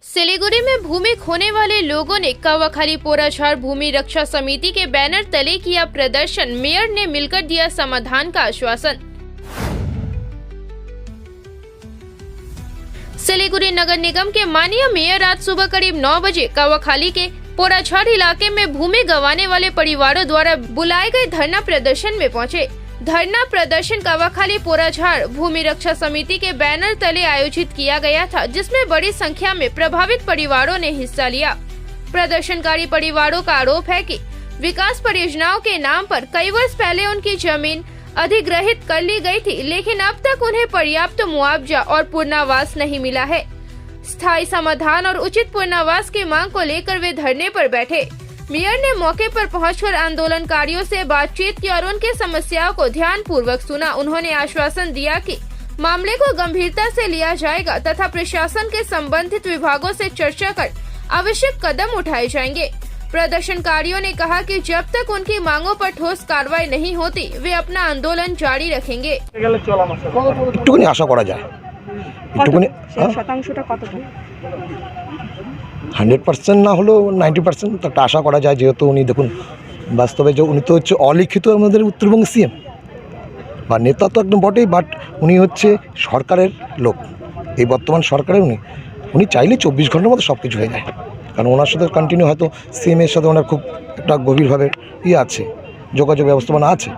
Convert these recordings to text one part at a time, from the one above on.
सिलीगुड़ी में भूमि खोने वाले लोगों ने कौवाखाली पोराझाड़ भूमि रक्षा समिति के बैनर तले किया प्रदर्शन। मेयर ने मिलकर दिया समाधान का आश्वासन। सिलीगुड़ी नगर निगम के माननीय मेयर आज सुबह करीब 9 बजे कौवाखाली के पोराझाड़ इलाके में भूमि गंवाने वाले परिवारों द्वारा बुलाए गए धरना प्रदर्शन में पहुंचे। धरना प्रदर्शन कौवाखाली पोराझाड़ भूमि रक्षा समिति के बैनर तले आयोजित किया गया था, जिसमें बड़ी संख्या में प्रभावित परिवारों ने हिस्सा लिया। प्रदर्शनकारी परिवारों का आरोप है कि विकास परियोजनाओं के नाम पर कई वर्ष पहले उनकी जमीन अधिग्रहित कर ली गई थी, लेकिन अब तक उन्हें पर्याप्त मुआवजा और पुनर्वास नहीं मिला है। स्थायी समाधान और उचित पुनर्वास की मांग को लेकर वे धरने पर बैठे। मेयर ने मौके पर पहुंचकर आंदोलनकारियों से बातचीत की और उनके समस्याओं को ध्यानपूर्वक सुना। उन्होंने आश्वासन दिया कि मामले को गंभीरता से लिया जाएगा तथा प्रशासन के संबंधित विभागों से चर्चा कर आवश्यक कदम उठाए जाएंगे। प्रदर्शनकारियों ने कहा कि जब तक उनकी मांगों पर ठोस कार्रवाई नहीं होती, वे अपना आंदोलन जारी रखेंगे। একটুখানি আশা করা যায়, একটুখানি শতাংশটা কতটা? 100% না হলেও 90% তো একটা আশা করা যায়, যেহেতু উনি দেখুন বাস্তবে যে উনি তো হচ্ছে অলিখিত আমাদের উত্তরবঙ্গের সিএম বা নেতা তো একদম বটেই, বাট উনি হচ্ছে সরকারের লোক, এই বর্তমান সরকারের উনি চাইলে 24 ঘন্টার মধ্যে সব কিছু হয়ে যায়। কারণ ওনার সাথে কন্টিনিউ হয়তো সিএমের সাথে ওনার খুব একটা গভীরভাবে আছে, যোগাযোগ ব্যবস্থাপনা আছে,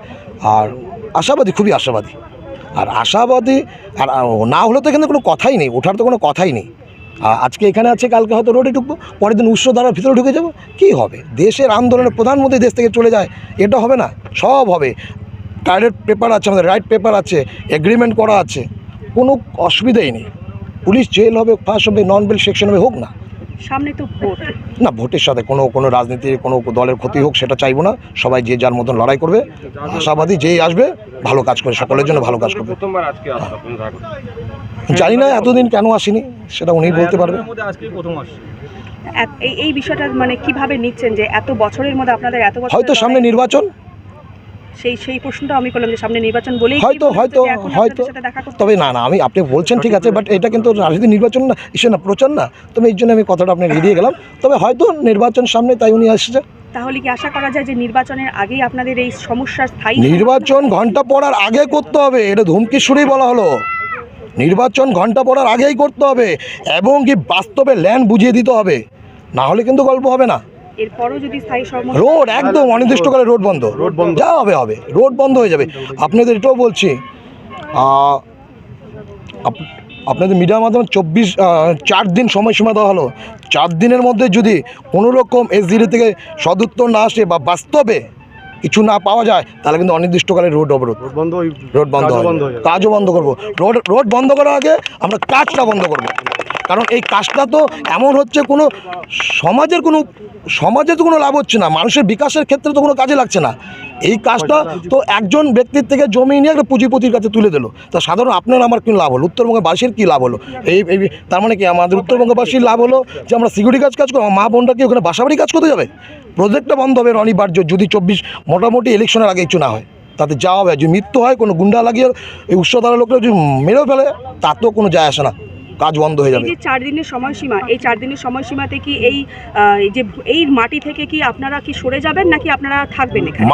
আর আশাবাদী, খুবই আশাবাদী। আর আশাবাদী আর না হলে তো এখানে কোনো কথাই নেই, ওঠার তো কোনো কথাই নেই। আজকে এখানে আছে, কালকে হয়তো রোডে ঢুকবো, পরের দিন উৎসধারার ভিতরে ঢুকে যাবো, কী হবে? দেশের আন্দোলনের প্রধানমন্ত্রী দেশ থেকে চলে যায়, এটা হবে না? সব হবে। টয়লেট পেপার আছে, আমাদের রাইট পেপার আছে, এগ্রিমেন্ট করা আছে, কোনো অসুবিধাই নেই। পুলিশ জেল হবে, ফাঁস হবে, নন বেল সেকশন হবে, হোক না। সামনে তো ভোট, না ভোটের সাথে কোনো রাজনীতির কোনো দলের ক্ষতি হোক সেটা চাইবো না। সবাই যে যার মতন লড়াই করবে, আশাবাদী যেই আসবে ভালো কাজ করে, সকলের জন্য ভালো কাজ করবে। জানি না এতদিন কেন আসেনি, সেটা উনিই বলতে পারবে। এই বিষয়টা মানে কিভাবে নিচ্ছেন যে এত বছরের মধ্যে আপনাদের এত বছর, হয়তো সামনে নির্বাচন, সেই প্রশ্নটা আমি করলাম যে সামনে নির্বাচন বলেই হয়তো তবে না আমি আপনি বলছেন ঠিক আছে, বাট এটা কিন্তু রাজনীতি নির্বাচন না, ইসে না, প্রচার না, তবে এই জন্য আমি কথাটা আপনি এড়িয়ে গেলাম। তবে হয়তো নির্বাচন সামনে, তাই উনি আসছে। তাহলে কি আশা করা যায় যে নির্বাচনের আগেই আপনাদের এই সমস্যার স্থায়ী নির্বাচন ঘন্টা পড়ার আগে করতে হবে? এটা ধুমকি সুরেই বলা হলো, নির্বাচন ঘন্টা পড়ার আগেই করতে হবে এবং কি বাস্তবে ল্যান্ড বুঝিয়ে দিতে হবে, না হলে কিন্তু গল্প হবে না। এরপরও যদি স্থায়ী সমস্যা, রোড একদম অনির্দিষ্টকালে রোড বন্ধ যা হবে, রোড বন্ধ হয়ে যাবে। আপনাদের এটাও বলছি, আপনাদের মিডিয়ার মাধ্যমে 4 দিন সময়সীমা দেওয়া হলো। 4 দিনের মধ্যে যদি কোনো রকম এসডিডি থেকে সদুত্তর না আসে বা বাস্তবে কিছু না পাওয়া যায়, তাহলে কিন্তু অনির্দিষ্টকালে রোড অবরোধ, রোড বন্ধ হবে, কাজও বন্ধ করবো। রোড বন্ধ করার আগে আমরা কাজটা বন্ধ করবো। কারণ এই কাজটা তো এমন হচ্ছে, কোনো সমাজের তো কোনো লাভ হচ্ছে না, মানুষের বিকাশের ক্ষেত্রে তো কোনো কাজে লাগছে না। এই কাজটা তো একজন ব্যক্তির থেকে জমি নিয়ে একটা পুঁজিপতির কাছে তুলে দিল, তা সাধারণ আপনার আমার কী লাভ হলো? উত্তরবঙ্গবাসীর কী লাভ হলো? এই তার মানে কি আমাদের উত্তরবঙ্গবাসীর লাভ হলো যে আমরা সিকিউরিটি কাজ করবো, মা বোনটা কি ওখানে বাসাবাড়ি কাজ করতে যাবে? প্রজেক্টটা বন্ধ হবে অনিবার্য, যদি 24 মোটামুটি ইলেকশনের আগে কিছু না হয়। তাতে যা হবে, যদি মৃত্যু হয়, কোনো গুন্ডা লাগিয়ে এই উৎসধারা লোকরা যদি মেরেও ফেলে, তাতেও কোনো যায় আসে না, কাজ বন্ধ হয়ে যাবে। 4 দিনের সময়সীমা, এই 4 দিনের সময়সীমাতে কি এই মাটি থেকে কি আপনারা কি সরে যাবেন নাকি আপনারা থাকবেন এখানে?